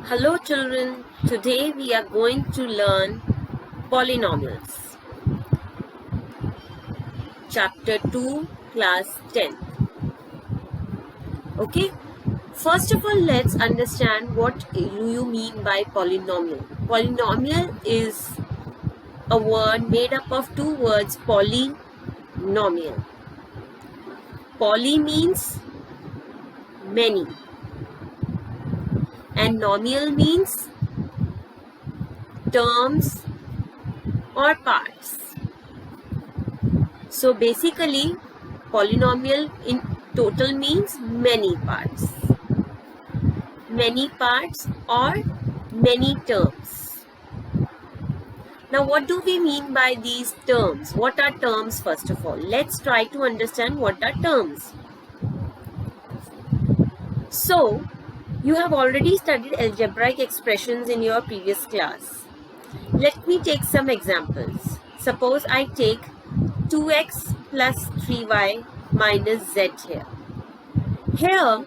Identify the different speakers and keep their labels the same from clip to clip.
Speaker 1: Hello children, today we are going to learn polynomials. Chapter 2, class 10. Okay, first of all let's understand what do you mean by polynomial. Polynomial is a word made up of two words, polynomial. Poly means many and nomial means terms or parts. So basically, polynomial in total means many parts or many terms. Now, what do we mean by these terms? What are terms first of all? Let's try to understand what are terms. So, you have already studied algebraic expressions in your previous class. Let me take some examples. Suppose I take 2x plus 3y minus z here. Here,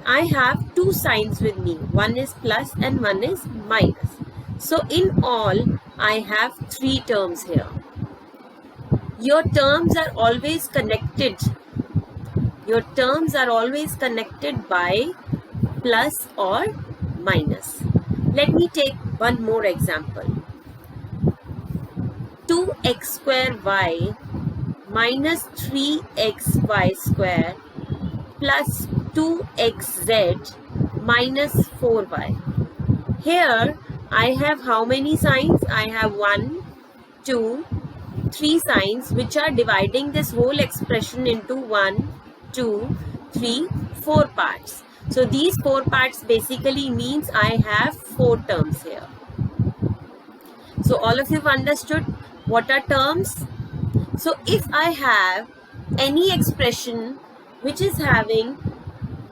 Speaker 1: I have two signs with me. One is plus and one is minus. So in all, I have three terms here. Your terms are always connected. Your terms are always connected by plus or minus. Let me take one more example. 2x square y minus 3xy square plus 2xz minus 4y. Here I have how many signs? I have 1, 2, 3 signs which are dividing this whole expression into 1, 2, 3, 4 parts. So these 4 parts basically means I have 4 terms here. So all of you have understood what are terms? So if I have any expression which is having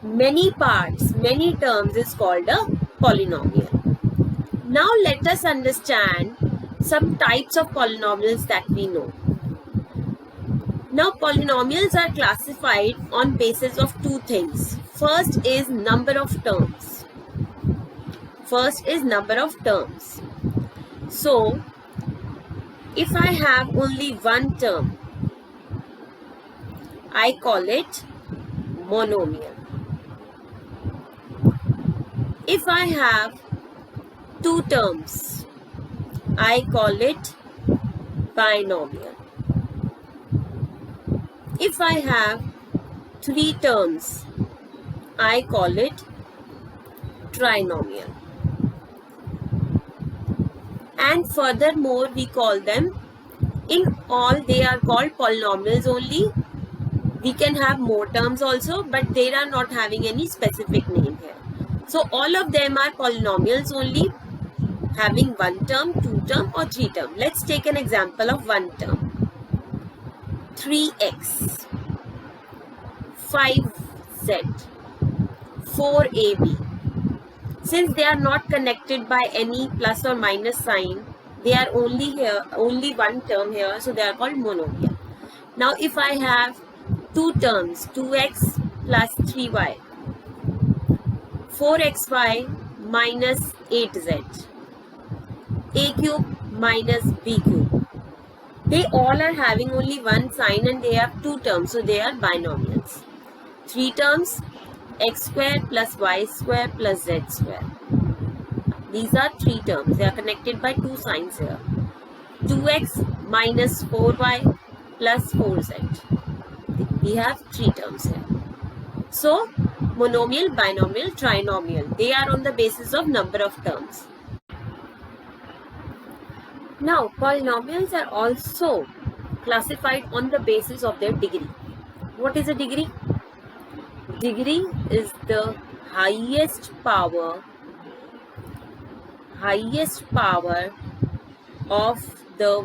Speaker 1: many parts, many terms is called a polynomial. Now let us understand some types of polynomials that we know. Now polynomials are classified on basis of two things. First is number of terms. So if I have only one term, I call it monomial. If I have two terms, I call it binomial. If I have three terms, I call it trinomial. And furthermore, we call them, in all they are called polynomials only. We can have more terms also, but they are not having any specific name here. So all of them are polynomials only, having one term, two term or three term. Let's take an example of one term. 3x, 5z, 4ab. Since they are not connected by any plus or minus sign, they are only one term here, so they are called monomial. Now if I have two terms, 2x plus 3y, 4xy minus 8z, a cube minus b cube. They all are having only one sign and they have two terms, so they are binomials. Three terms, x square plus y square plus z square. These are three terms. They are connected by two signs here. 2x minus 4y plus 4z. We have three terms here. So, monomial, binomial, trinomial. They are on the basis of number of terms. Now, polynomials are also classified on the basis of their degree. What is a degree? Degree is the highest power of the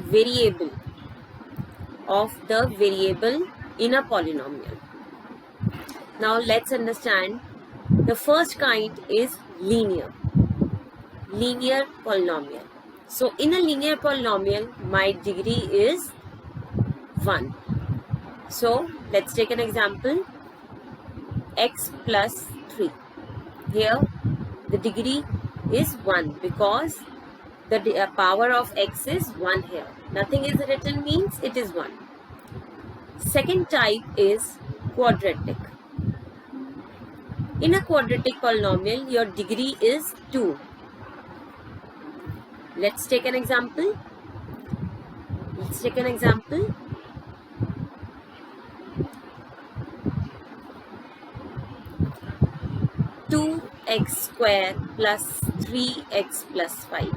Speaker 1: variable in a polynomial. Now let's understand. The first kind is linear polynomial. So in a linear polynomial, my degree is 1. So let's take an example. X plus 3. Here the degree is 1 because the power of x is 1 here. Nothing is written means it is 1. Second type is quadratic. In a quadratic polynomial, your degree is 2. Let's take an example. 2x square plus 3x plus 5.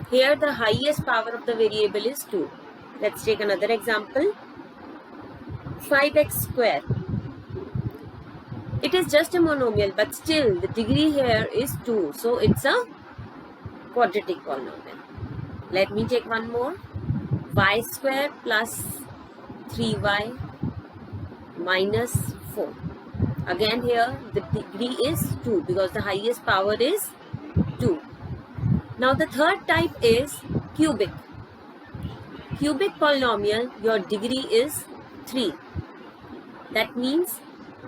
Speaker 1: Here the highest power of the variable is 2. Let's take another example. 5x square. It is just a monomial, but still the degree here is 2. So it's a quadratic polynomial. Let me take one more. Y square plus 3y minus 4. Again here the degree is 2 because the highest power is 2. Now the third type is cubic. Cubic polynomial, your degree is 3. That means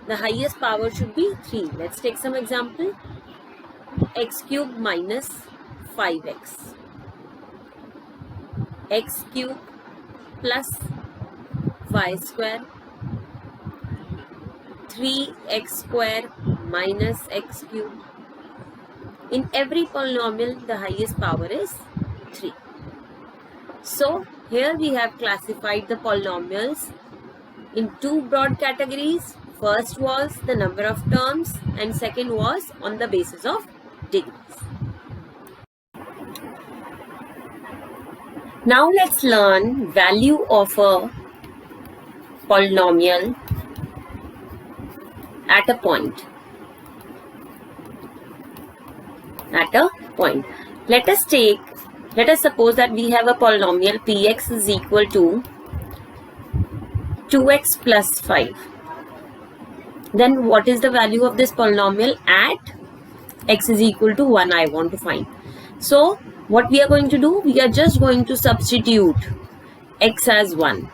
Speaker 1: the highest power should be 3. Let's take some example. X cube minus 5x. X cube plus y square. 3x square minus x cube. In every polynomial, the highest power is 3. So, here we have classified the polynomials in two broad categories. First was the number of terms and second was on the basis of degrees. Now let's learn value of a polynomial at a point. Let us suppose that we have a polynomial px is equal to 2x plus 5. Then what is the value of this polynomial at x is equal to 1 I want to find. So what we are going to do, we are just going to substitute x as 1.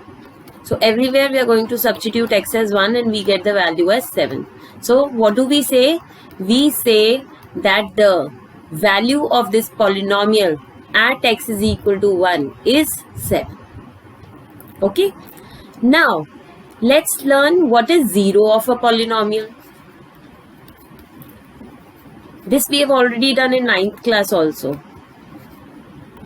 Speaker 1: So everywhere we are going to substitute x as 1 and we get the value as 7. So what do we say? We say that the value of this polynomial at x is equal to 1 is 7. Okay. Now let's learn what is 0 of a polynomial. This we have already done in 9th class also.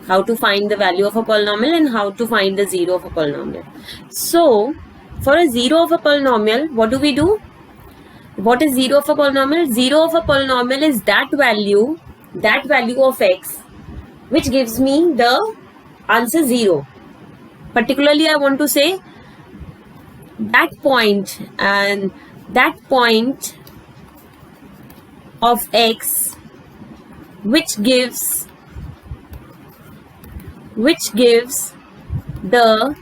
Speaker 1: How to find the value of a polynomial and how to find the 0 of a polynomial. So for a 0 of a polynomial, what do we do? What is 0 of a polynomial? 0 of a polynomial is that value of x which gives me the answer 0. Particularly I want to say that point of x which gives the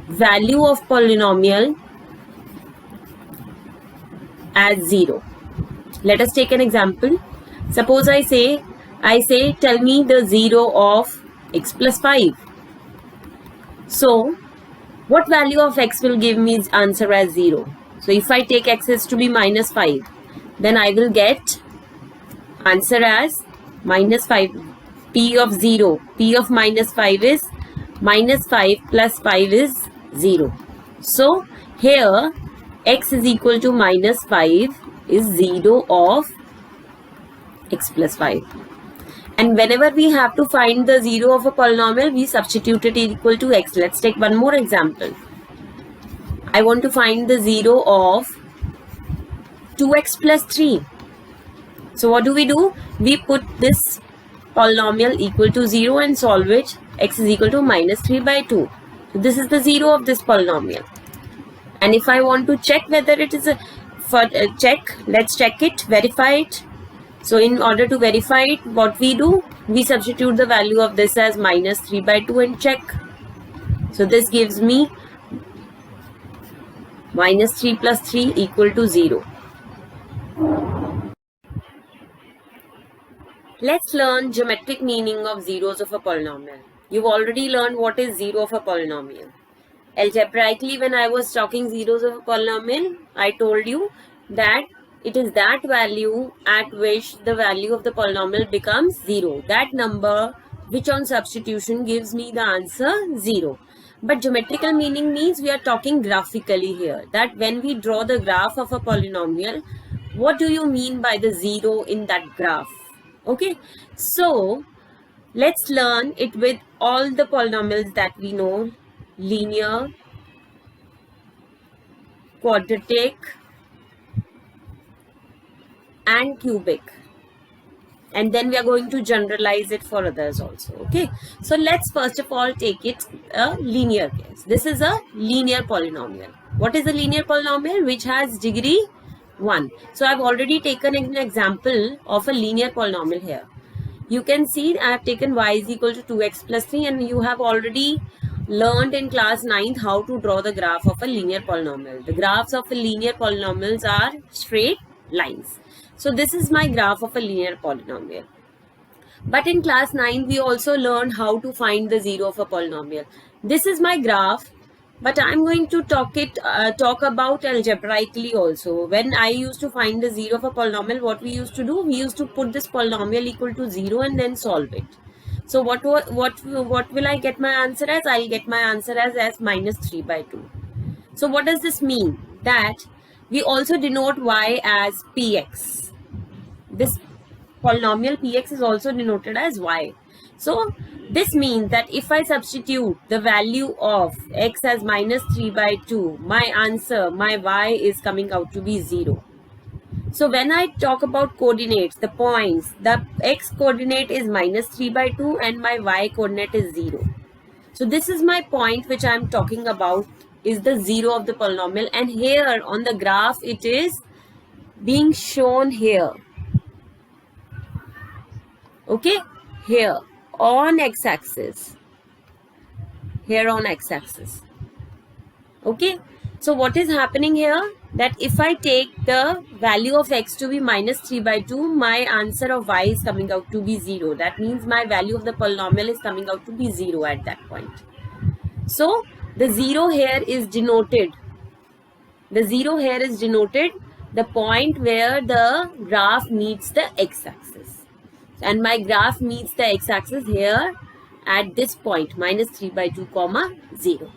Speaker 1: value of polynomial as 0. Let us take an example. Suppose I say tell me the 0 of x plus 5. So what value of x will give me answer as 0? So if I take x as to be minus 5, then I will get answer as minus 5. P of 0, P of minus 5 is minus 5 plus 5 is 0. So here x is equal to minus 5 is 0 of x plus 5. And whenever we have to find the 0 of a polynomial, we substitute it equal to x. Let's take one more example. I want to find the 0 of 2x plus 3. So what do? We put this polynomial equal to 0 and solve it. X is equal to minus 3 by 2. So this is the 0 of this polynomial. And if I want to check whether it is let's check it, verify it. So in order to verify it, what we do? We substitute the value of this as minus 3 by 2 and check. So this gives me minus 3 plus 3 equal to 0. Let's learn geometric meaning of zeros of a polynomial. You've already learned what is 0 of a polynomial. Algebraically, when I was talking zeros of a polynomial, I told you that it is that value at which the value of the polynomial becomes 0. That number which on substitution gives me the answer 0. But geometrical meaning means we are talking graphically here. That when we draw the graph of a polynomial, what do you mean by the 0 in that graph? Okay, so let's learn it with all the polynomials that we know: linear, quadratic, and cubic. And then we are going to generalize it for others also. Okay, so let's first of all take it a linear case. This is a linear polynomial. What is a linear polynomial? Which has degree 1. So I've already taken an example of a linear polynomial here. You can see I have taken y is equal to 2x plus 3, and you have already learned in class 9th how to draw the graph of a linear polynomial. The graphs of a linear polynomials are straight lines. So this is my graph of a linear polynomial. But in class 9, we also learned how to find the 0 of a polynomial. This is my graph, but I'm going to talk about algebraically also. When I used to find the 0 of a polynomial, what we used to do? We used to put this polynomial equal to 0 and then solve it. So what will I get my answer as? I'll get my answer as minus 3 by 2. So what does this mean? That we also denote y as px. This polynomial px is also denoted as y. So this means that if I substitute the value of x as minus 3 by 2, my answer, my y is coming out to be 0. So when I talk about coordinates, the points, the x coordinate is minus 3 by 2 and my y coordinate is 0. So this is my point which I am talking about, is the 0 of the polynomial, and here on the graph it is being shown here. Okay, here on x-axis, here on x-axis. Okay, so what is happening here? That if I take the value of x to be minus 3 by 2, my answer of y is coming out to be 0. That means my value of the polynomial is coming out to be 0 at that point. So the 0 here is denoted. The 0 here is denoted the point where the graph meets the x-axis. And my graph meets the x-axis here at this point, minus 3 by 2 comma 0.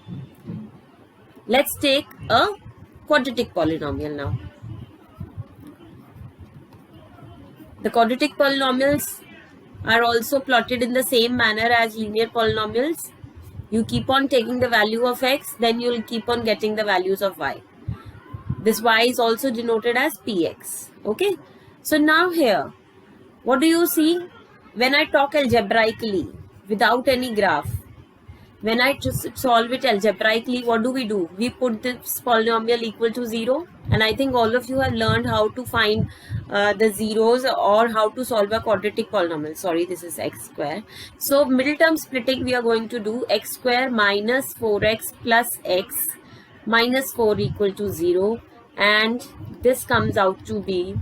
Speaker 1: Let's take a quadratic polynomial now. The quadratic polynomials are also plotted in the same manner as linear polynomials. You keep on taking the value of x, then you will keep on getting the values of y. This y is also denoted as px. Okay, so now here, what do you see? When I talk algebraically, without any graph, when I just solve it algebraically, what do? We put this polynomial equal to 0. And I think all of you have learned how to find the zeros or how to solve a quadratic polynomial. Sorry, this is x square. So middle term splitting we are going to do x square minus 4x plus x minus 4 equal to 0. And this comes out to be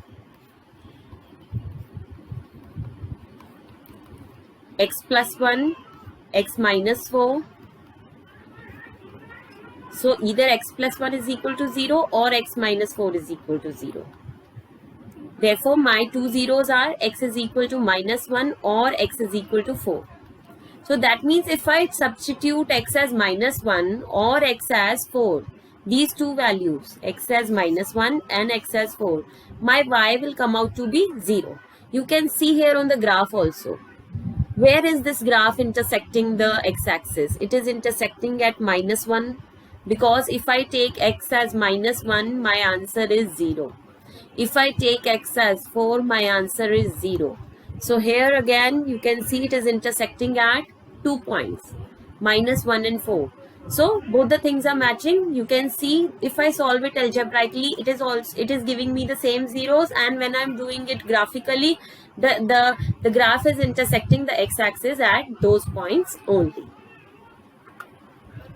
Speaker 1: x plus 1, x minus 4. So either x plus 1 is equal to 0 or x minus 4 is equal to 0. Therefore, my two zeros are x is equal to minus 1 or x is equal to 4. So that means if I substitute x as minus 1 or x as 4, these two values, x as minus 1 and x as 4, my y will come out to be 0. You can see here on the graph also. Where is this graph intersecting the x-axis? It is intersecting at minus 1, because if I take x as minus 1, my answer is 0. If I take x as 4, my answer is 0. So here again, you can see it is intersecting at 2 points, minus 1 and 4. So both the things are matching. You can see if I solve it algebraically, it is giving me the same zeros, and when I'm doing it graphically, the graph is intersecting the x-axis at those points only.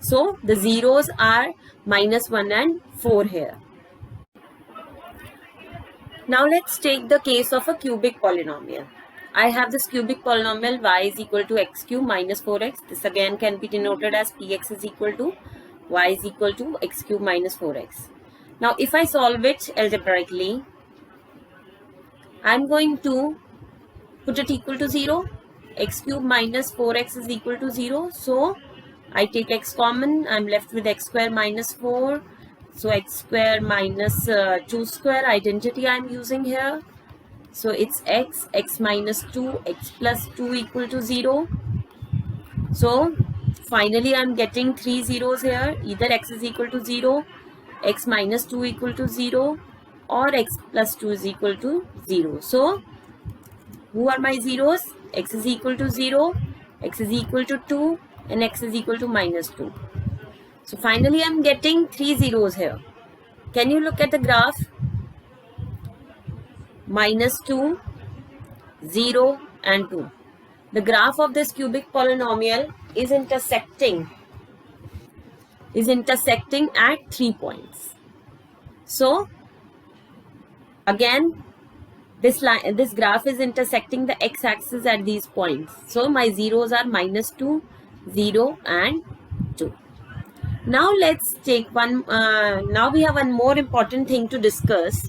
Speaker 1: So the zeros are minus 1 and 4 here. Now let's take the case of a cubic polynomial. I have this cubic polynomial y is equal to x cube minus 4x. This again can be denoted as px is equal to y is equal to x cube minus 4x. Now if I solve it algebraically, I'm going to put it equal to 0. X cube minus 4x is equal to 0. So I take x common. I'm left with x square minus 4. So x square minus 2 square identity I'm using here. So it's x minus 2, x plus 2 equal to 0. So finally I'm getting 3 zeros here. Either x is equal to 0, x minus 2 equal to 0, or x plus 2 is equal to 0. So who are my zeros? X is equal to 0, x is equal to 2, and x is equal to minus 2. So finally I'm getting 3 zeros here. Can you look at the graph? Minus 2, 0 and 2. The graph of this cubic polynomial is intersecting at 3 points. So again, this graph is intersecting the x-axis at these points. So my zeros are minus 2, 0 and 2. Now let's take one, now we have one more important thing to discuss.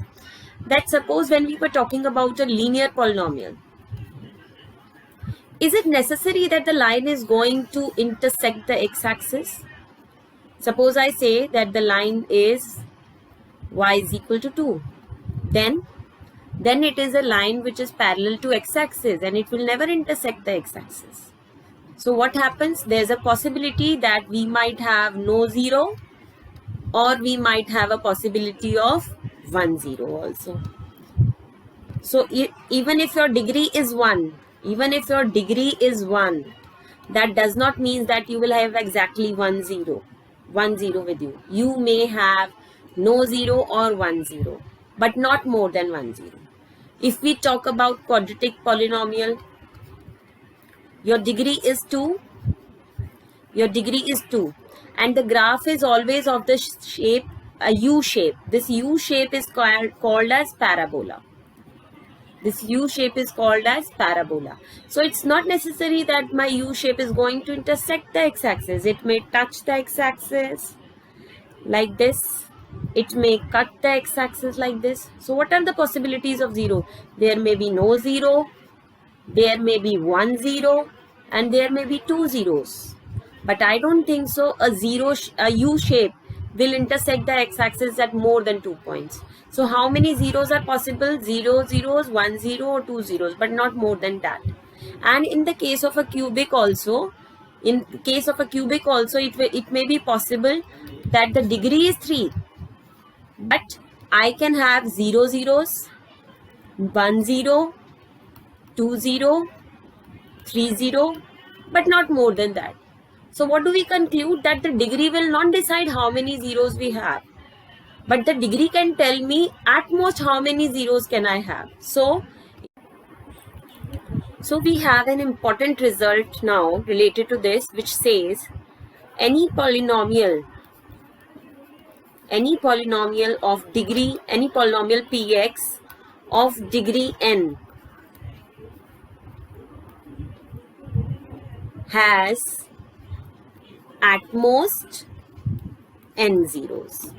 Speaker 1: That suppose when we were talking about a linear polynomial, is it necessary that the line is going to intersect the x-axis? Suppose I say that the line is y is equal to 2. Then it is a line which is parallel to x-axis and it will never intersect the x-axis. So what happens? There's a possibility that we might have no 0, or we might have a possibility of 1 0 also. So even if your degree is 1, that does not mean that you will have exactly 1 0 with you. You may have no 0 or 1 0, but not more than 1 0. If we talk about quadratic polynomial, your degree is 2, and the graph is always of the shape, a U shape. This U shape is called as parabola. So it's not necessary that my U shape is going to intersect the x-axis. It may touch the x-axis like this. It may cut the x-axis like this. So what are the possibilities of 0? There may be no 0, there may be 1 0, and there may be 2 zeros. But I don't think so a U shape will intersect the x-axis at more than 2 points. So how many zeros are possible? 0 zeros, 1 0 or 2 zeros, but not more than that. And in the case of a cubic also, it may be possible that the degree is 3, but I can have 0 zeros, 1 0, 2 0, 3 0, but not more than that. So what do we conclude? That the degree will not decide how many zeros we have, but the degree can tell me at most how many zeros can I have. So we have an important result now related to this, which says any polynomial of degree, any polynomial px of degree n has at most n zeros.